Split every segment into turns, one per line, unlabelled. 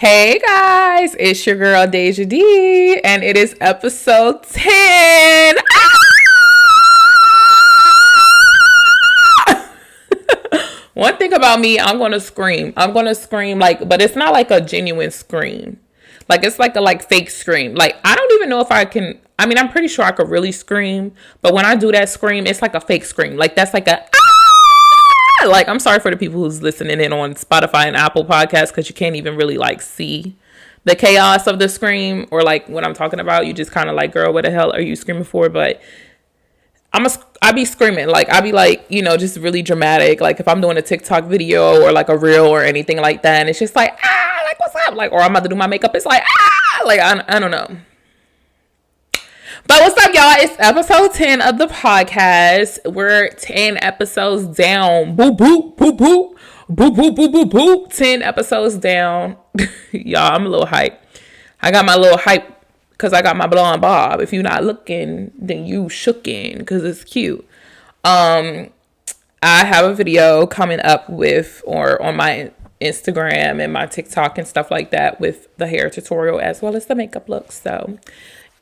Hey guys, it's your girl Deja D, and it is episode 10. One thing about me, I'm gonna scream. But it's not like a genuine scream. Like it's like a fake scream. Like I don't even know if I can. I mean, I'm pretty sure I could really scream, but when I do that scream, it's like a fake scream. Like that's like a. Like, I'm sorry for the people who's listening in on Spotify and Apple Podcasts because you can't even really see the chaos of the scream or what I'm talking about. You just kind of girl, what the hell are you screaming for? But I be screaming. I be just really dramatic. Like if I'm doing a TikTok video or a reel or anything like that, and it's just what's up? Or I'm about to do my makeup. It's I don't know. But what's up, y'all? It's episode 10 of the podcast. We're 10 episodes down. Boop, boop, boop, boop. Boop, boop, boop, boop, boop. 10 episodes down. Y'all, I'm a little hype. I got my little hype because I got my blonde bob. If you're not looking, then you shookin' because it's cute. I have a video coming up on my Instagram and my TikTok and stuff like that with the hair tutorial as well as the makeup look. So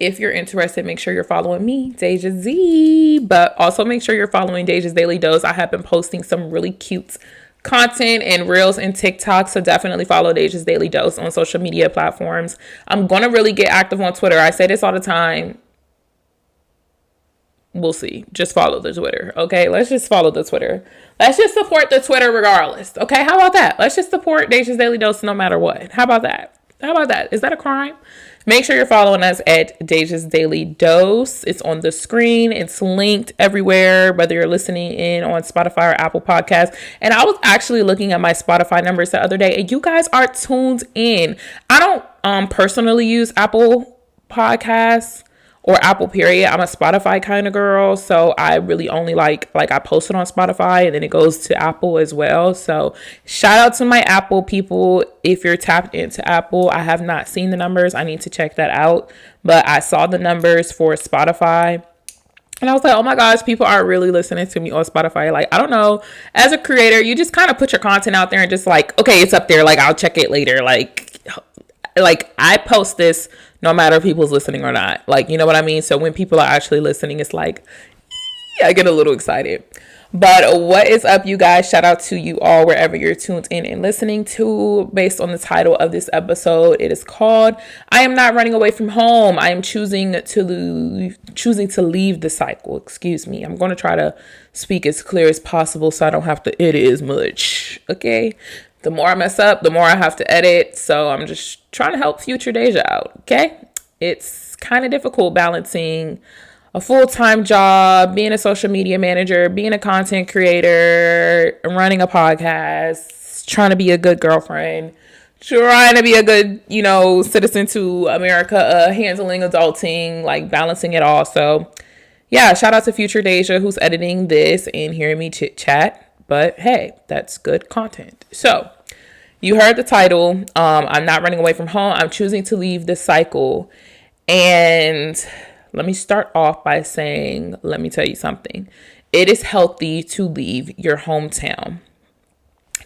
if you're interested, make sure you're following me, Deja Z, but also make sure you're following Deja's Daily Dose. I have been posting some really cute content and reels and TikTok, so definitely follow Deja's Daily Dose on social media platforms. I'm going to really get active on Twitter. I say this all the time. We'll see. Just follow the Twitter, okay? Let's just follow the Twitter. Let's just support the Twitter regardless, okay? How about that? Let's just support Deja's Daily Dose no matter what. How about that? Is that a crime? Make sure you're following us at Deja's Daily Dose. It's on the screen. It's linked everywhere, whether you're listening in on Spotify or Apple Podcasts. And I was actually looking at my Spotify numbers the other day, and you guys are tuned in. I don't personally use Apple Podcasts or Apple period. I'm a Spotify kind of girl, so I really only I post it on Spotify and then it goes to Apple as well. So shout out to my Apple people. If you're tapped into Apple, I have not seen the numbers. I need to check that out, but I saw the numbers for Spotify and I was like, oh my gosh, people are really listening to me on Spotify. I don't know, as a creator, you just kind of put your content out there and just okay, it's up there. I'll check it later. I post this no matter if people's listening or not. You know what I mean? So when people are actually listening, it's I get a little excited. But what is up, you guys? Shout out to you all wherever you're tuned in and listening to. Based on the title of this episode, it is called I Am Not Running Away from Home. I am choosing to leave the cycle. Excuse me. I'm going to try to speak as clear as possible so I don't have to edit as much. Okay? The more I mess up, the more I have to edit. So I'm just trying to help future Deja out, okay? It's kind of difficult balancing a full-time job, being a social media manager, being a content creator, running a podcast, trying to be a good girlfriend, trying to be a good, citizen to America, handling adulting, balancing it all. So yeah, shout out to future Deja who's editing this and hearing me chit chat. But hey, that's good content. So you heard the title. I'm not running away from home. I'm choosing to leave the cycle. And let me start off by saying, let me tell you something. It is healthy to leave your hometown.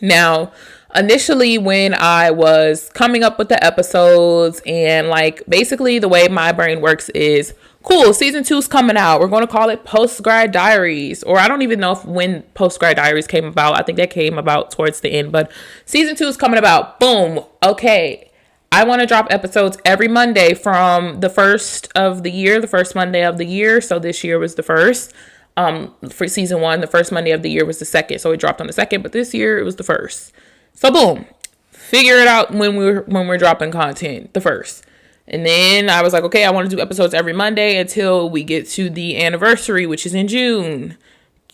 Now, initially when I was coming up with the episodes and basically the way my brain works is, cool, season 2 is coming out. We're going to call it Post-Grad Diaries. Or I don't even know when Post-Grad Diaries came about. I think that came about towards the end. But season 2 is coming about. Boom. Okay. I want to drop episodes every Monday from the first of the year, the first Monday of the year. So this year was the first. For season 1, the first Monday of the year was the second. So it dropped on the second. But this year it was the first. So boom. Figure it out when we're dropping content. The first. And then I was like, okay, I want to do episodes every Monday until we get to the anniversary, which is in June.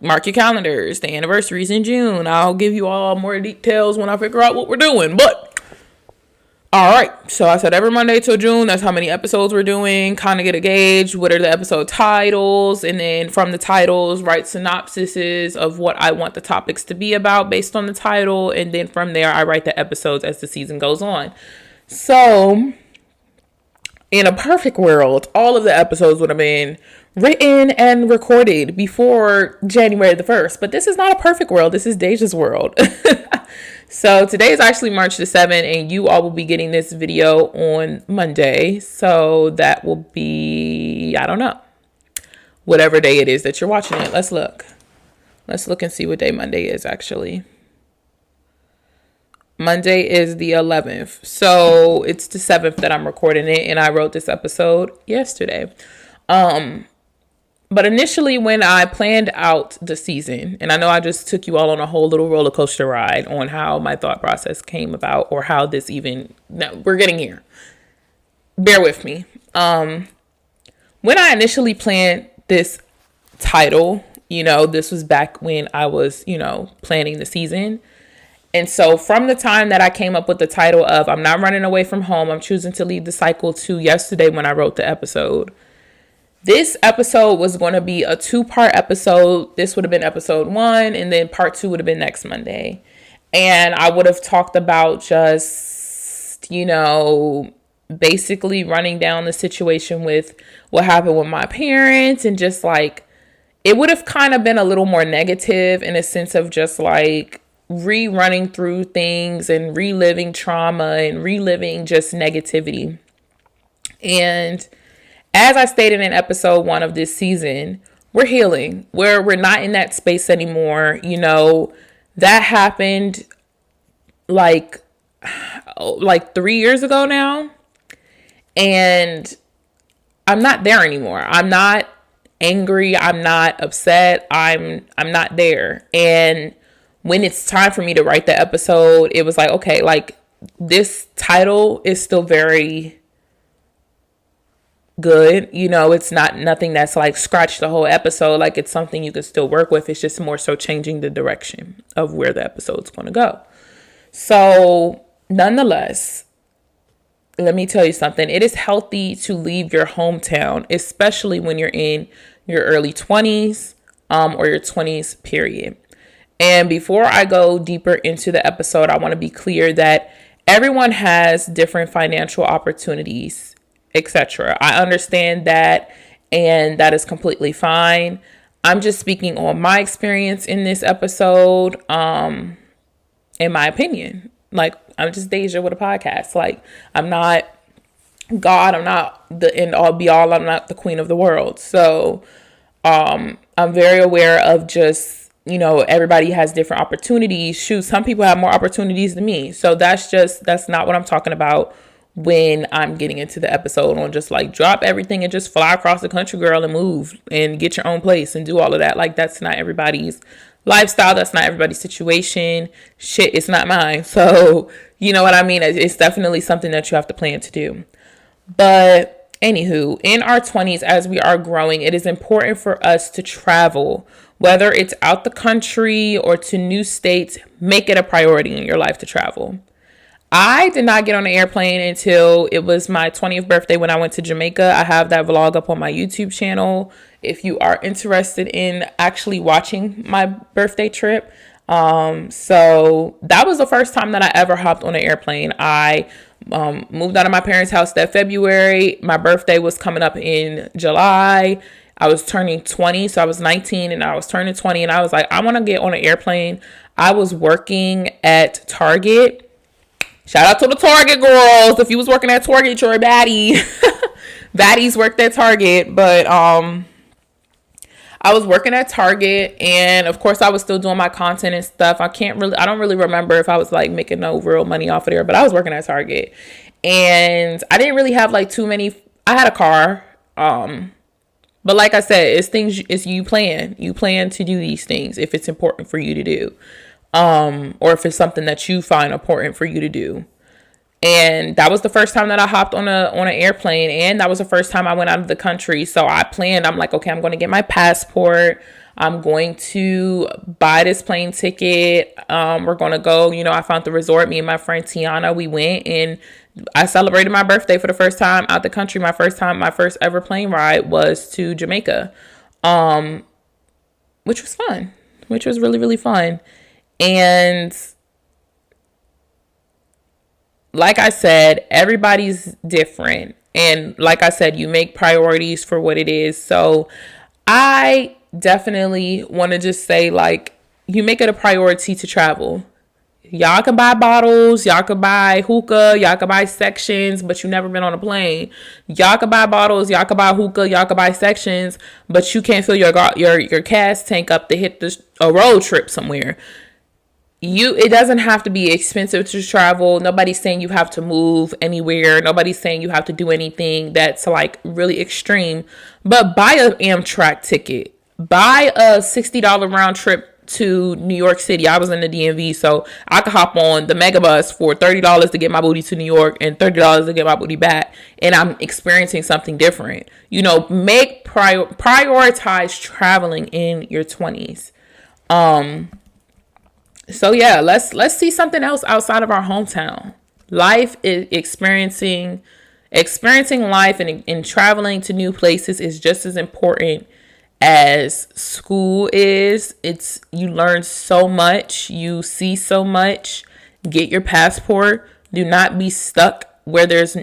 Mark your calendars. The anniversary is in June. I'll give you all more details when I figure out what we're doing. But all right. So I said every Monday till June. That's how many episodes we're doing. Kind of get a gauge. What are the episode titles? And then from the titles, write synopsises of what I want the topics to be about based on the title. And then from there, I write the episodes as the season goes on. So in a perfect world, all of the episodes would have been written and recorded before January the 1st. But this is not a perfect world. This is Deja's world. So today is actually March the 7th, and you all will be getting this video on Monday. So that will be, I don't know, whatever day it is that you're watching it. Let's look. Let's look and see what day Monday is actually. Monday is the 11th. So it's the 7th that I'm recording it, and I wrote this episode yesterday. But initially when I planned out the season, and I know I just took you all on a whole little roller coaster ride on how my thought process came about, or how this even, no, we're getting here. Bear with me. When I initially planned this title, this was back when I was, planning the season. And so from the time that I came up with the title of I'm Not Running Away from Home, I'm Choosing to Leave the Cycle, to yesterday when I wrote the episode, this episode was going to be a 2-part episode. This would have been episode 1, and then part 2 would have been next Monday. And I would have talked about just, basically running down the situation with what happened with my parents, and just like, it would have kind of been a little more negative in a sense of just like rerunning through things and reliving trauma and reliving just negativity. And as I stated in episode 1 of this season, we're healing. We're not in that space anymore. That happened like 3 years ago now. And I'm not there anymore. I'm not angry. I'm not upset. I'm not there. And when it's time for me to write the episode, it was like, okay, like this title is still very good. It's not nothing that's like scratched the whole episode. Like, it's something you can still work with. It's just more so changing the direction of where the episode's going to go. So nonetheless, let me tell you something. It is healthy to leave your hometown, especially when you're in your early 20s or your 20s period. And before I go deeper into the episode, I want to be clear that everyone has different financial opportunities, etc. I understand that, and that is completely fine. I'm just speaking on my experience in this episode, in my opinion. Like, I'm just Deja with a podcast. Like, I'm not God. I'm not the end all be all. I'm not the queen of the world. So I'm very aware of just, everybody has different opportunities. Shoot, some people have more opportunities than me. So that's not what I'm talking about when I'm getting into the episode on just like drop everything and just fly across the country, girl, and move and get your own place and do all of that. Like, that's not everybody's lifestyle. That's not everybody's situation. Shit, it's not mine. So, you know what I mean? It's definitely something that you have to plan to do. But anywho, in our 20s, as we are growing, it is important for us to travel, whether it's out the country or to new states. Make it a priority in your life to travel. I did not get on an airplane until it was my 20th birthday when I went to Jamaica. I have that vlog up on my YouTube channel if you are interested in actually watching my birthday trip. So that was the first time that I ever hopped on an airplane. I moved out of my parents' house that February. My birthday was coming up in July. I was turning 20, so I was 19 and I was turning 20, and I was like, I want to get on an airplane. I was working at Target. Shout out to the Target girls. If you was working at Target, you're a baddie. Baddies worked at Target, but I was working at Target, and of course I was still doing my content and stuff. I don't really remember if I was like making no real money off of there, but I was working at Target, and I didn't really have like too many. I had a car, but like I said, it's you plan to do these things if it's important for you to do. Or if it's something that you find important for you to do. And that was the first time that I hopped on an airplane, and that was the first time I went out of the country. So I'm like, okay, I'm going to get my passport. I'm going to buy this plane ticket. We're going to go, I found the resort. Me and my friend Tiana, we went and I celebrated my birthday for the first time out the country. My first ever plane ride was to Jamaica, which was fun, which was really, really fun. And like I said, everybody's different. And like I said, you make priorities for what it is. So I definitely want to just say, like, you make it a priority to travel. Y'all can buy bottles, y'all can buy hookah, y'all can buy sections, but you never been on a plane. Y'all can buy bottles, y'all can buy hookah, y'all can buy sections, but you can't fill your gas tank up to hit a road trip somewhere. It doesn't have to be expensive to travel. Nobody's saying you have to move anywhere. Nobody's saying you have to do anything that's like really extreme. But buy an Amtrak ticket. Buy a $60 round trip to New York City. I was in the DMV, so I could hop on the megabus for $30 to get my booty to New York and $30 to get my booty back, and I'm experiencing something different. You know, prioritize traveling in your 20s. So yeah, let's see something else outside of our hometown. Life is experiencing life and traveling to new places is just as important as school is. You learn so much, you see so much. Get your passport. Do not be stuck where there's,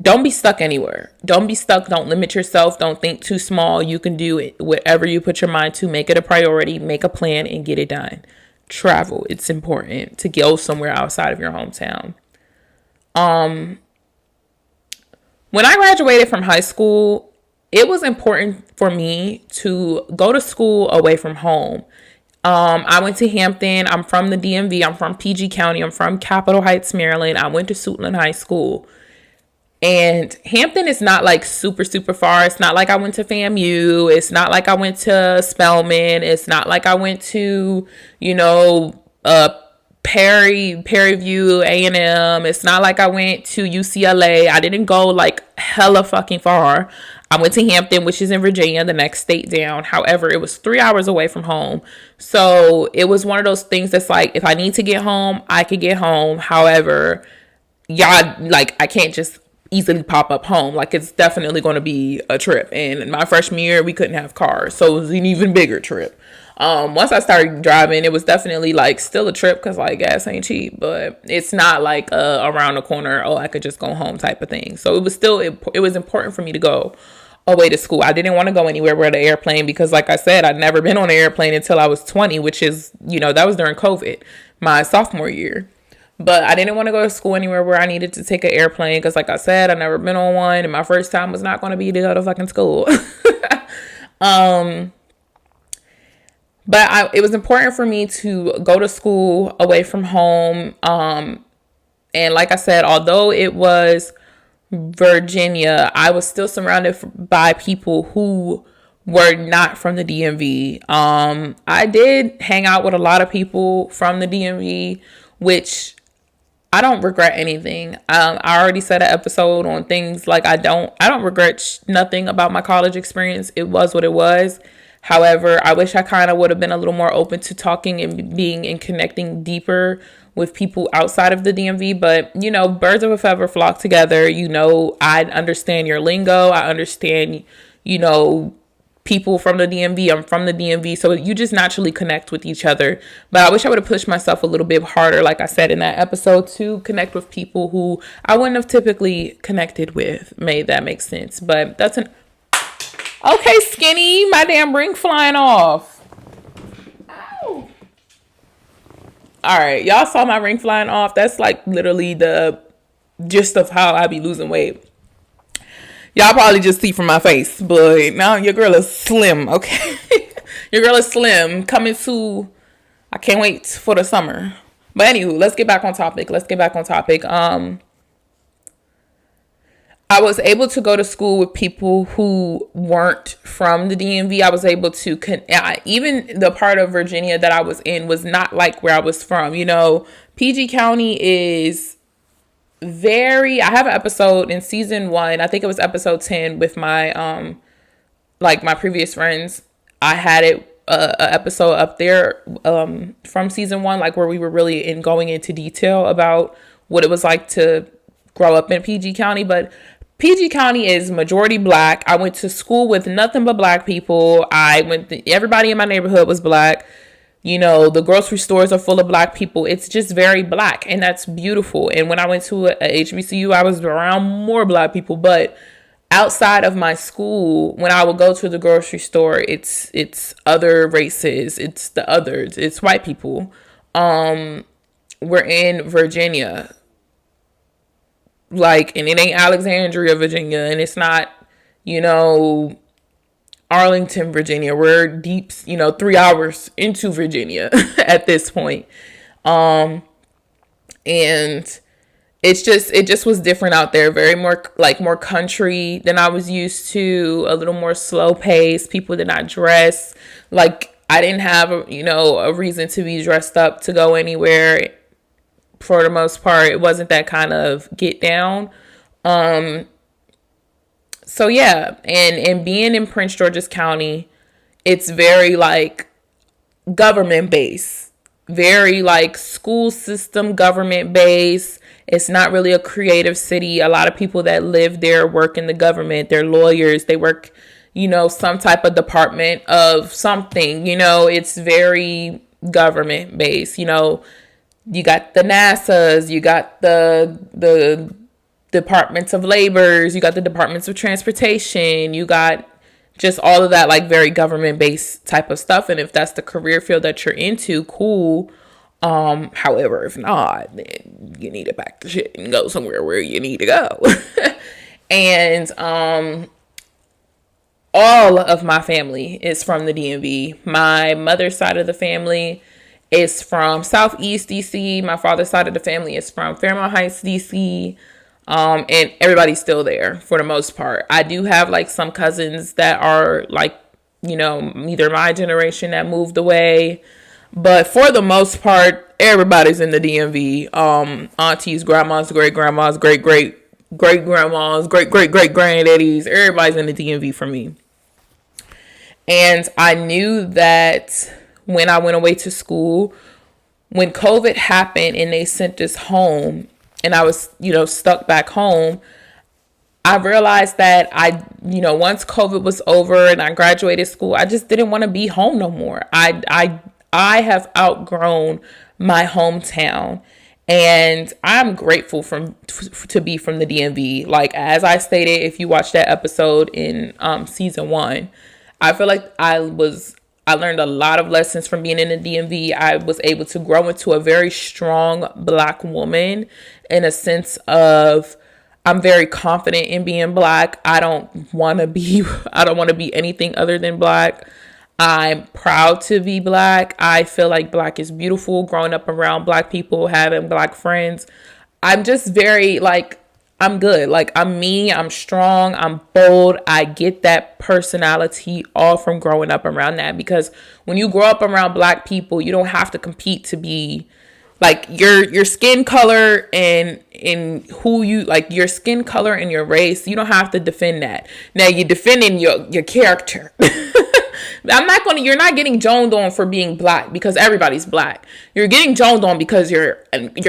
don't be stuck anywhere. Don't be stuck. Don't limit yourself. Don't think too small. You can do it. Whatever you put your mind to, make it a priority, make a plan and get it done. Travel. It's important to go somewhere outside of your hometown. When I graduated from high school, it was important for me to go to school away from home. I went to Hampton. I'm from the DMV. I'm from PG County. I'm from Capitol Heights, Maryland. I went to Suitland High School. And Hampton is not like super, super far. It's not like I went to FAMU. It's not like I went to Spelman. It's not like I went to, Perryview, A&M. It's not like I went to UCLA. I didn't go like hella fucking far. I went to Hampton, which is in Virginia, the next state down. However, it was 3 hours away from home. So it was one of those things that's like, if I need to get home, I could get home. However, I can't just easily pop up home. Like, it's definitely going to be a trip. And in my freshman year, we couldn't have cars. So it was an even bigger trip. Once I started driving, it was definitely like still a trip because like gas ain't cheap, but it's not like around the corner, I could just go home type of thing. So it was still, it was important for me to go away to school. I didn't want to go anywhere where the airplane, because like I said, I'd never been on an airplane until I was 20, which is, that was during COVID, my sophomore year. But I didn't want to go to school anywhere where I needed to take an airplane because like I said, I've never been on one, and my first time was not going to be to go to fucking school. But it was important for me to go to school away from home. And like I said, although it was Virginia, I was still surrounded by people who were not from the DMV. I did hang out with a lot of people from the DMV, which I don't regret anything. I already said an episode on things like I don't regret nothing about my college experience. It was what it was. However, I wish I kind of would have been a little more open to talking and being and connecting deeper with people outside of the DMV. But, birds of a feather flock together. I understand your lingo. I understand, people from the DMV. I'm from the DMV. So you just naturally connect with each other. But I wish I would have pushed myself a little bit harder, like I said in that episode, to connect with people who I wouldn't have typically connected with. Made that make sense. But that's okay, Skinny, my damn ring flying off. Ow. All right, y'all saw my ring flying off. That's like literally the gist of how I be losing weight. Y'all probably just see from my face, but now your girl is slim, okay? Your girl is slim, coming to, I can't wait for the summer. But anywho, let's get back on topic. I was able to go to school with people who weren't from the DMV. I was able to, even the part of Virginia that I was in was not like where I was from. PG County is I have an episode in season 1. I think it was episode 10 with my, my previous friends. I had an episode up there, from season 1, like where we were really going into detail about what it was like to grow up in PG County. But PG County is majority black. I went to school with nothing but black people. Everybody in my neighborhood was black. The grocery stores are full of black people. It's just very black, and that's beautiful. And when I went to a HBCU, I was around more black people. But outside of my school, when I would go to the grocery store, it's other races. It's the others. It's white people. We're in Virginia. Like, and it ain't Alexandria, Virginia, and it's not, you know, Arlington, Virginia. We're deep, 3 hours into Virginia at this point. And it just was different out there. Very more country than I was used to, a little more slow pace. People did not dress like, I didn't have a reason to be dressed up to go anywhere. For the most part, it wasn't that kind of get down. So yeah, and being in Prince George's County, it's very like government based, very like school system government based. It's not really a creative city. A lot of people that live there work in the government. They're lawyers. They work, some type of department of something. It's very government based. You got the NASAs, you got the departments of labors, you got the departments of transportation, you got just all of that like very government based type of stuff. And if that's the career field that you're into, cool. However, if not, then you need to pack the shit and go somewhere where you need to go. And all of my family is from the DMV. My mother's side of the family is from Southeast DC. My father's side of the family is from Fairmont Heights, DC. And everybody's still there for the most part. I do have like some cousins that are like, either my generation that moved away. But for the most part, everybody's in the DMV. Aunties, grandmas, great-grandmas, great-great-great-grandmas, great-great-great-granddaddies. Everybody's in the DMV for me. And I knew that when I went away to school, when COVID happened and they sent us home and I was, stuck back home, I realized that once COVID was over and I graduated school, I just didn't want to be home no more. I have outgrown my hometown, and I'm grateful to be from the DMV. Like, as I stated, if you watch that episode in season 1, I feel like I learned a lot of lessons from being in the DMV. I was able to grow into a very strong Black woman in a sense of I'm very confident in being Black. I don't want to be anything other than Black. I'm proud to be Black. I feel like Black is beautiful. Growing up around Black people, having Black friends, I'm just very I'm good. Like, I'm me, I'm strong, I'm bold. I get that personality all from growing up around that, because when you grow up around Black people, you don't have to compete to be like your skin color and in who you like, your skin color and your race. You don't have to defend that. Now you're defending your character. You're not getting joned on for being Black because everybody's Black. You're getting joned on because you're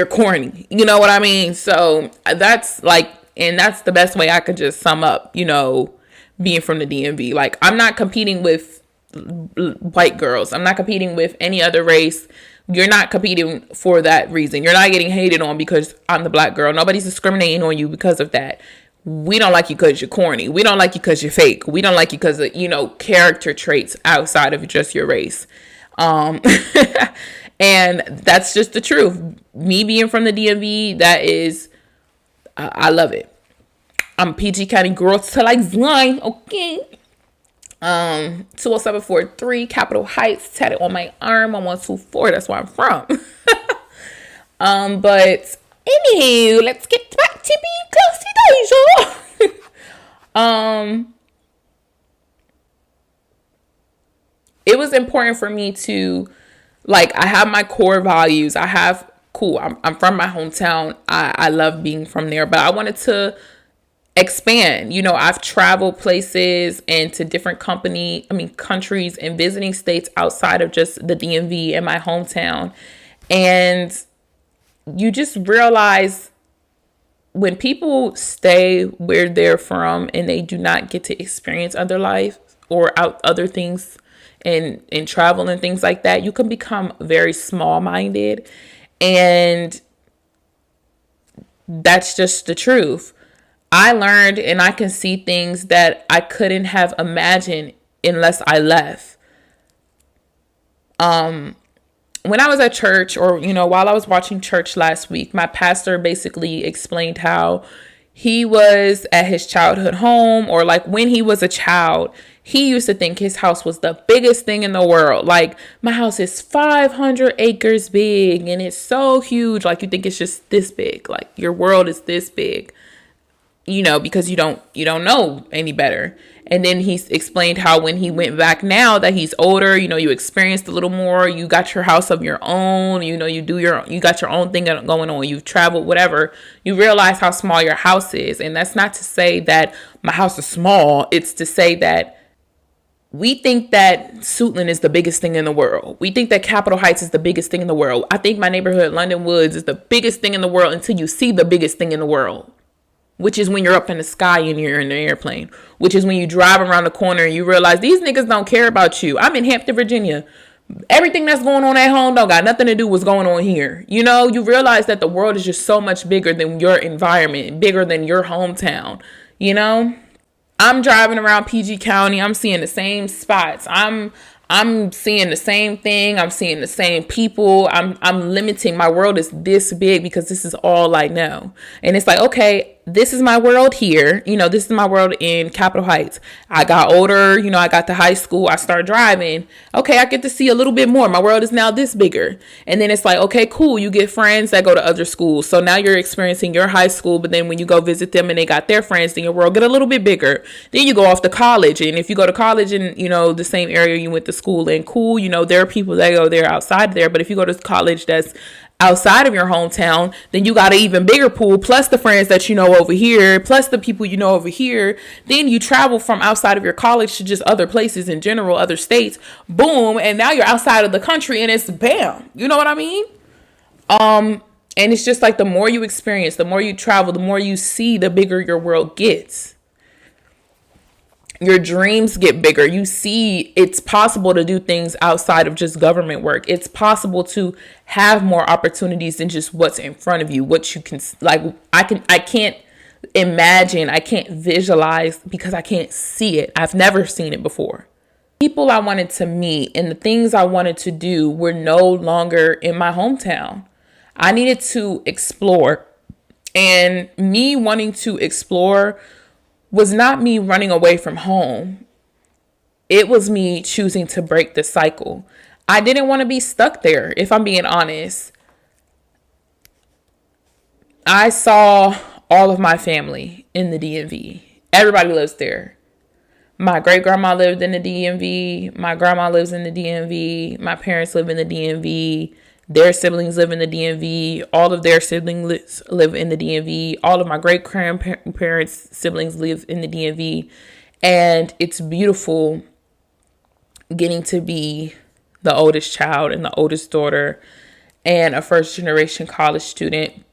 corny. You know what I mean? So that's that's the best way I could just sum up, being from the DMV. Like, I'm not competing with white girls. I'm not competing with any other race. You're not competing for that reason. You're not getting hated on because I'm the Black girl. Nobody's discriminating on you because of that. We don't like you because you're corny. We don't like you because you're fake. We don't like you because of, character traits outside of just your race. And that's just the truth. Me being from the DMV, that is, I love it. I'm PG County girl till I die, okay? 20743 Capitol Heights, tatted on my arm on 124. That's where I'm from. But anywho, let's get back to being close to Deja. It was important for me to, I have my core values. I'm from my hometown. I love being from there, but I wanted to expand. I've traveled places and to different countries and visiting states outside of just the DMV and my hometown. And you just realize when people stay where they're from and they do not get to experience other life or other things and travel and things like that, you can become very small-minded. And that's just the truth. I learned and I can see things that I couldn't have imagined unless I left. when I was at church, or, while I was watching church last week, my pastor basically explained how he was at his childhood home, or like when he was a child, he used to think his house was the biggest thing in the world. Like, my house is 500 acres big and it's so huge. Like, you think it's just this big. Like, your world is this big, because you don't know any better. And then he explained how when he went back, now that he's older, you experienced a little more, you got your house of your own, you got your own thing going on, you've traveled, whatever, you realize how small your house is. And that's not to say that my house is small. It's to say that we think that Suitland is the biggest thing in the world. We think that Capitol Heights is the biggest thing in the world. I think my neighborhood, London Woods, is the biggest thing in the world until you see the biggest thing in the world, which is when you're up in the sky and you're in the airplane, which is when you drive around the corner and you realize these niggas don't care about you. I'm in Hampton, Virginia. Everything that's going on at home don't got nothing to do with what's going on here. You realize that the world is just so much bigger than your environment, bigger than your hometown. I'm driving around PG County. I'm seeing the same spots. I'm seeing the same thing. I'm seeing the same people. I'm limiting. My world is this big because this is all I know. And it's like, okay, this is my world here. This is my world in Capitol Heights. I got older, I got to high school. I started driving. Okay, I get to see a little bit more. My world is now this bigger. And then it's like, okay, cool. You get friends that go to other schools. So now you're experiencing your high school, but then when you go visit them and they got their friends, then your world get a little bit bigger. Then you go off to college. And if you go to college in, the same area you went to school in, cool. There are people that go there outside there. But if you go to college that's outside of your hometown, then you got an even bigger pool, plus the friends that over here, plus the people over here. Then you travel from outside of your college to just other places in general, other states, boom, and now you're outside of the country, and it's bam. You know what I mean? And it's just like the more you experience, the more you travel, the more you see, the bigger your world gets. Your dreams get bigger. You see it's possible to do things outside of just government work. It's possible to have more opportunities than just what's in front of you, what you can, like, I can't imagine, I can't visualize because I can't see it. I've never seen it before. People I wanted to meet and the things I wanted to do were no longer in my hometown. I needed to explore, and me wanting to explore was not me running away from home. It was me choosing to break the cycle. I didn't want to be stuck there, if I'm being honest. I saw all of my family in the DMV. Everybody lives there. My great grandma lived in the DMV. My grandma lives in the DMV. My parents live in the DMV. Their siblings live in the DMV. All of their siblings live in the DMV. All of my great grandparents' siblings live in the DMV. And it's beautiful getting to be the oldest child and the oldest daughter and a first generation college student,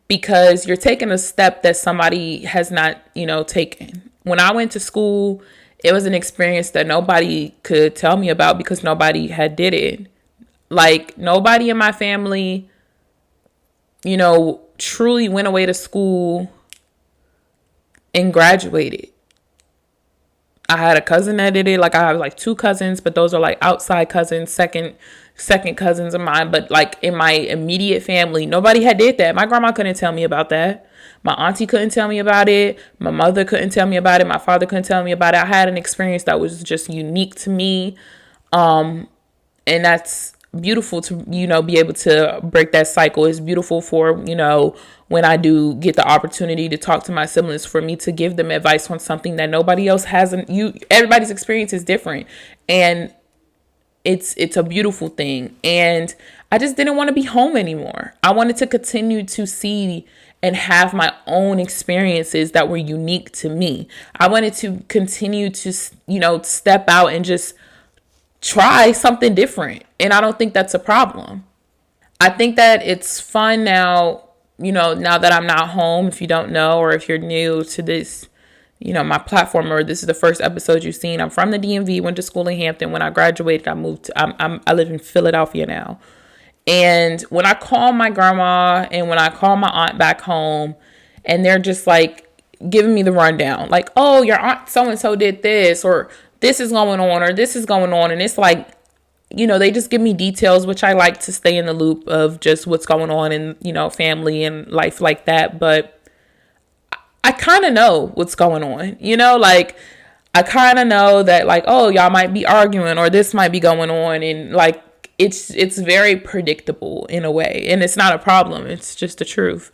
because you're taking a step that somebody has not, taken. When I went to school, it was an experience that nobody could tell me about because nobody had did it. Like, nobody in my family, truly went away to school and graduated. I had a cousin that did it. Like, I have like 2 cousins, but those are like outside cousins, second cousins of mine. But like in my immediate family, nobody had did that. My grandma couldn't tell me about that. My auntie couldn't tell me about it. My mother couldn't tell me about it. My father couldn't tell me about it. I had an experience that was just unique to me. And that's beautiful to, be able to break that cycle. It's beautiful for, when I do get the opportunity to talk to my siblings, for me to give them advice on something that nobody else hasn't. Everybody's experience is different, and it's a beautiful thing. And I just didn't want to be home anymore. I wanted to continue to see and have my own experiences that were unique to me. I wanted to continue to, step out and just try something different. And I don't think that's a problem. I think that it's fun now, now that I'm not home. If you don't know, or if you're new to this, my platform, or this is the first episode you've seen, I'm from the DMV, went to school in Hampton. When I graduated, I moved to, I live in Philadelphia now. And when I call my grandma and when I call my aunt back home, and they're just like giving me the rundown, like, oh, your aunt so-and-so did this, or this is going on, or this is going on. And it's like, they just give me details, which I like to stay in the loop of just what's going on in, family and life like that. But I kind of know what's going on, like I kind of know that like, oh, y'all might be arguing or this might be going on. And like, it's very predictable in a way, and it's not a problem. It's just the truth.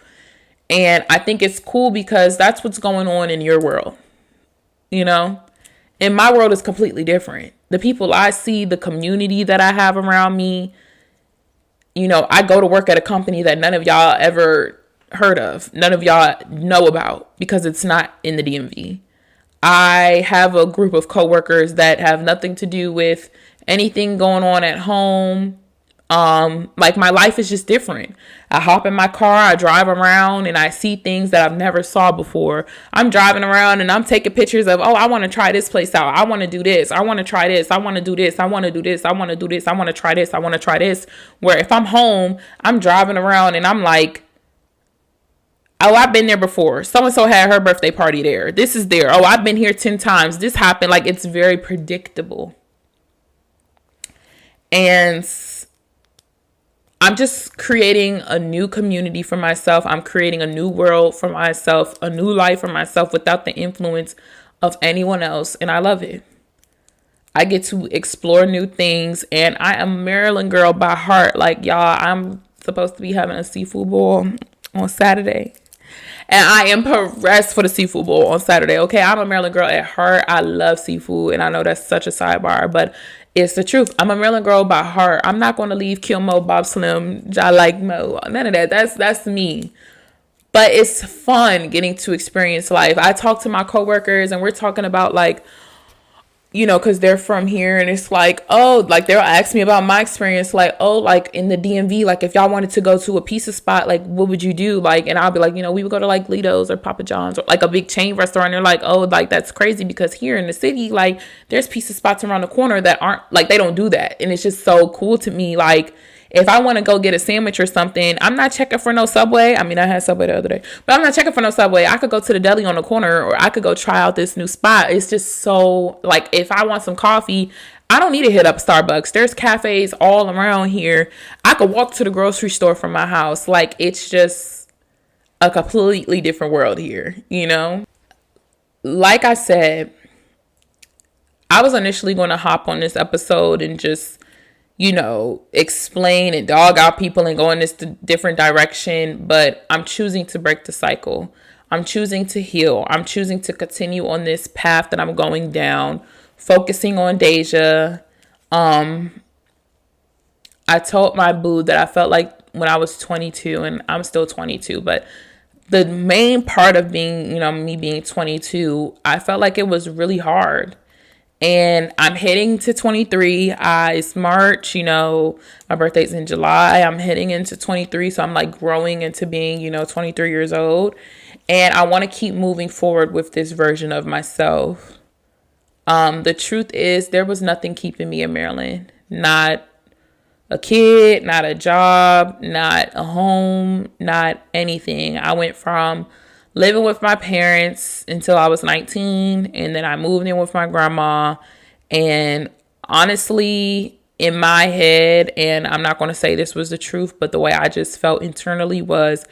And I think it's cool because that's what's going on in your world, and my world is completely different. The people I see, the community that I have around me, I go to work at a company that none of y'all ever heard of, none of y'all know about because it's not in the DMV. I have a group of coworkers that have nothing to do with anything going on at home. Like my life is just different. I hop in my car, I drive around, and I see things that I've never saw before. I'm driving around and I'm taking pictures of, oh, I want to try this place out. I want to do this. I want to try this. I want to do this. I want to do this. I want to do this. I want to try this. I want to try this. Where if I'm home, I'm driving around and I'm like, oh, I've been there before. So-and-so had her birthday party there. This is there. Oh, I've been here 10 times. This happened. Like, it's very predictable. And I'm just creating a new community for myself. I'm creating a new world for myself, a new life for myself without the influence of anyone else. And I love it. I get to explore new things. And I am a Maryland girl by heart. Like, y'all, I'm supposed to be having a seafood boil on Saturday. And I am pressed for the seafood bowl on Saturday. Okay, I'm a Maryland girl at heart. I love seafood. And I know that's such a sidebar, but it's the truth. I'm a Maryland girl by heart. I'm not going to leave Kill Mo, Bob Slim, I like Mo. None of that. That's me. But it's fun getting to experience life. I talk to my coworkers and we're talking about like, because they're from here, and it's like, oh, like they'll ask me about my experience, like, oh, like in the DMV, like if y'all wanted to go to a pizza spot, like what would you do? Like, and I'll be like, we would go to like Lido's or Papa John's or like a big chain restaurant. They're like, oh, like that's crazy because here in the city, like there's pizza spots around the corner that aren't like, they don't do that. And it's just so cool to me. Like, if I want to go get a sandwich or something, I'm not checking for no Subway. I mean, I had Subway the other day, but I'm not checking for no Subway. I could go to the deli on the corner, or I could go try out this new spot. It's just so, like, if I want some coffee, I don't need to hit up Starbucks. There's cafes all around here. I could walk to the grocery store from my house. Like, it's just a completely different world here, Like I said, I was initially going to hop on this episode and just explain and dog out people and go in this different direction. But I'm choosing to break the cycle. I'm choosing to heal. I'm choosing to continue on this path that I'm going down, focusing on Deja. I told my boo that I felt like when I was 22, and I'm still 22, but the main part of being, me being 22, I felt like it was really hard. And I'm heading to 23. It's March, my birthday's in July. I'm heading into 23. So I'm like growing into being, 23 years old. And I want to keep moving forward with this version of myself. The truth is there was nothing keeping me in Maryland. Not a kid, not a job, not a home, not anything. I went from living with my parents until I was 19, and then I moved in with my grandma. And honestly, in my head, and I'm not going to say this was the truth, but the way I just felt internally was,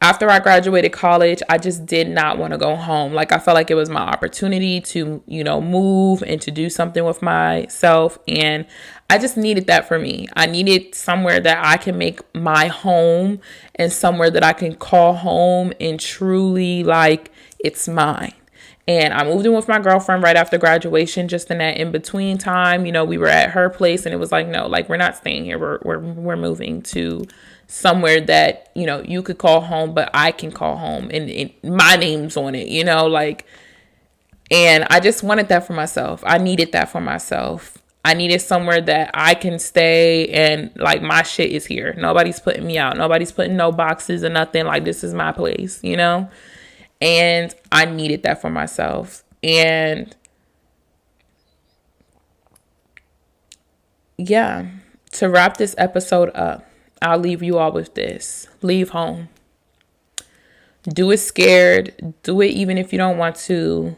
after I graduated college, I just did not want to go home. Like, I felt like it was my opportunity to, move and to do something with myself. And I just needed that for me. I needed somewhere that I can make my home and somewhere that I can call home and truly like it's mine. And I moved in with my girlfriend right after graduation, just in that in-between time. We were at her place and it was like, no, like we're not staying here. We're moving to somewhere that, you could call home, but I can call home and my name's on it, and I just wanted that for myself. I needed that for myself. I needed somewhere that I can stay and like my shit is here. Nobody's putting me out. Nobody's putting no boxes or nothing. Like, this is my place, and I needed that for myself. And yeah, to wrap this episode up, I'll leave you all with this. Leave home. Do it scared. Do it even if you don't want to.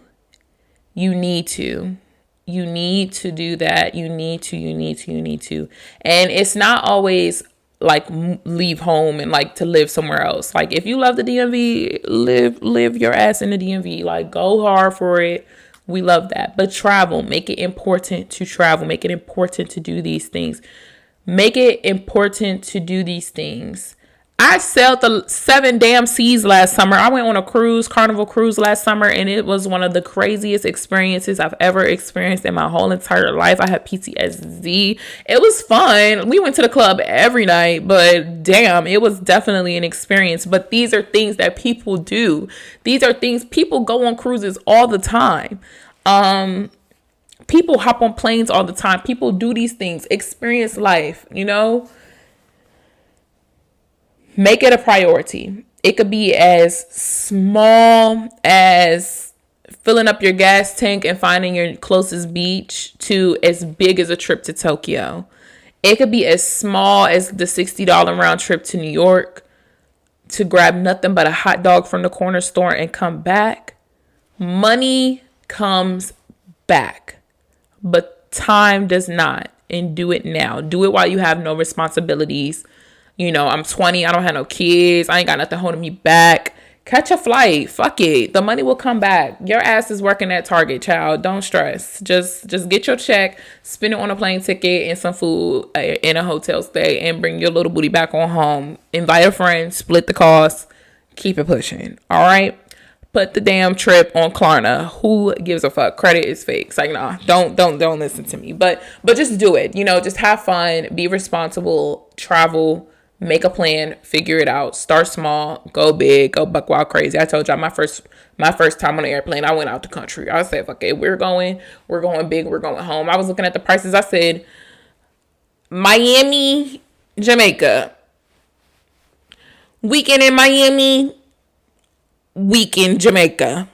You need to. You need to do that. You need to. And it's not always like leave home and like to live somewhere else. Like if you love the DMV, live your ass in the DMV. Like go hard for it. We love that. But travel, make it important to travel. Make it important to do these things. Make it important to do these things. I sailed the 7 damn seas last summer. I went on a cruise, Carnival cruise last summer, and it was one of the craziest experiences I've ever experienced in my whole entire life. I had PTSD. It was fun. We went to the club every night, but damn, it was definitely an experience. But these are things that people do. These are things people go on cruises all the time. People hop on planes all the time. People do these things, experience life, you know? Make it a priority. It could be as small as filling up your gas tank and finding your closest beach to as big as a trip to Tokyo. It could be as small as the $60 round trip to New York to grab nothing but a hot dog from the corner store and come back. Money comes back, but time does not. And do it now. Do it while you have no responsibilities. You know, I'm 20. I don't have no kids. I ain't got nothing holding me back. Catch a flight. Fuck it. The money will come back. Your ass is working at Target, child. Don't stress. Just get your check, spend it on a plane ticket and some food in a hotel stay, and bring your little booty back on home. Invite a friend. Split the cost. Keep it pushing. All right? Put the damn trip on Klarna. Who gives a fuck? Credit is fake. It's like, nah, don't listen to me. But just do it. You know, just have fun. Be responsible. Travel. Make a plan, figure it out, start small, go big, go buck wild crazy. I told y'all my first time on an airplane, I went out the country. I said, okay, we're going big, we're going home. I was looking at the prices. I said, Miami, Jamaica. Weekend in Miami, week in Jamaica.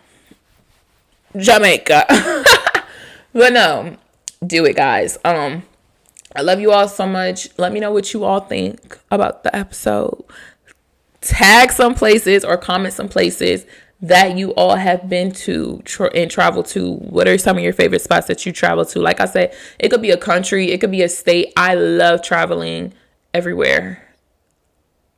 But no, do it, guys. I love you all so much. Let me know what you all think about the episode. Tag some places or comment some places that you all have been to and traveled to. What are some of your favorite spots that you travel to? Like I said, it could be a country. It could be a state. I love traveling everywhere.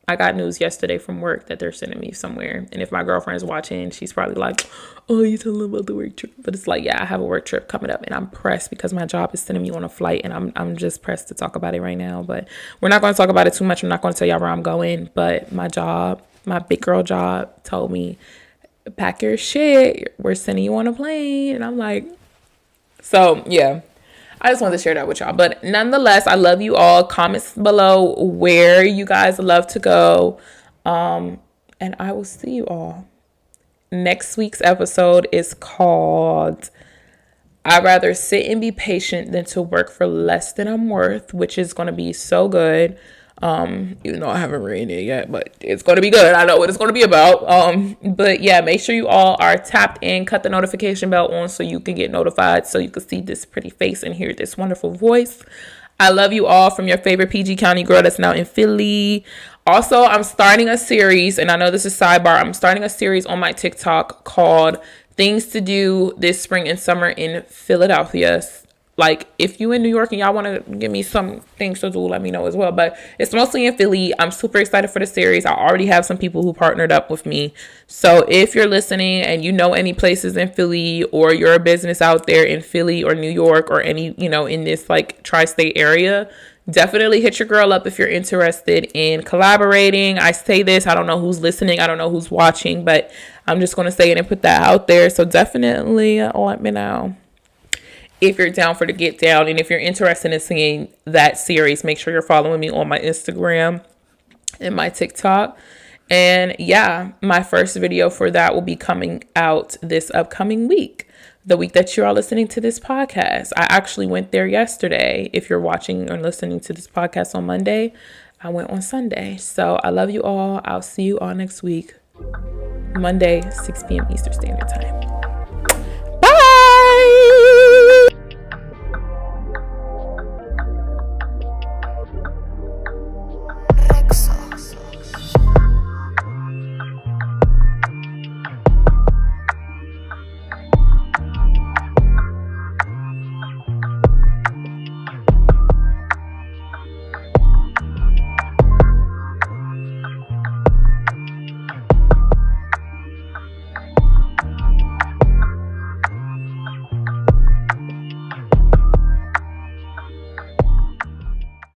I got news yesterday from work that they're sending me somewhere. And if my girlfriend's watching, she's probably like, oh, you telling them about the work trip. But it's like, yeah, I have a work trip coming up and I'm pressed because my job is sending me on a flight and I'm just pressed to talk about it right now. But we're not going to talk about it too much. I'm not going to tell y'all where I'm going. But my job, my big girl job told me, pack your shit. We're sending you on a plane. And I'm like, so yeah. I just wanted to share that with y'all. But nonetheless, I love you all. Comments below where you guys love to go. And I will see you all. Next week's episode is called I'd Rather Sit and Be Patient Than to Work for Less Than I'm Worth, which is going to be so good. Even though I haven't written it yet, but it's going to be good. I know what it's going to be about. But yeah, make sure you all are tapped in, cut the notification bell on so you can get notified, so you can see this pretty face and hear this wonderful voice. I love you all from your favorite PG County girl that's now in Philly. Also, I'm starting a series, and I know this is sidebar. I'm starting a series on my TikTok called Things to Do This Spring and Summer in Philadelphia. Like, if you in New York and y'all want to give me some things to do, let me know as well. But it's mostly in Philly. I'm super excited for the series. I already have some people who partnered up with me. So if you're listening and you know any places in Philly, or you're a business out there in Philly or New York or any, you know, in this like tri-state area, definitely hit your girl up if you're interested in collaborating. I say this, I don't know who's listening, I don't know who's watching, but I'm just going to say it and put that out there. So definitely let me know if you're down for the get down. And if you're interested in seeing that series, make sure you're following me on my Instagram and my TikTok. And yeah, my first video for that will be coming out this upcoming week, the week that you are listening to this podcast. I actually went there yesterday. If you're watching or listening to this podcast on Monday, I went on Sunday. So I love you all. I'll see you all next week, Monday, 6 p.m. Eastern Standard Time.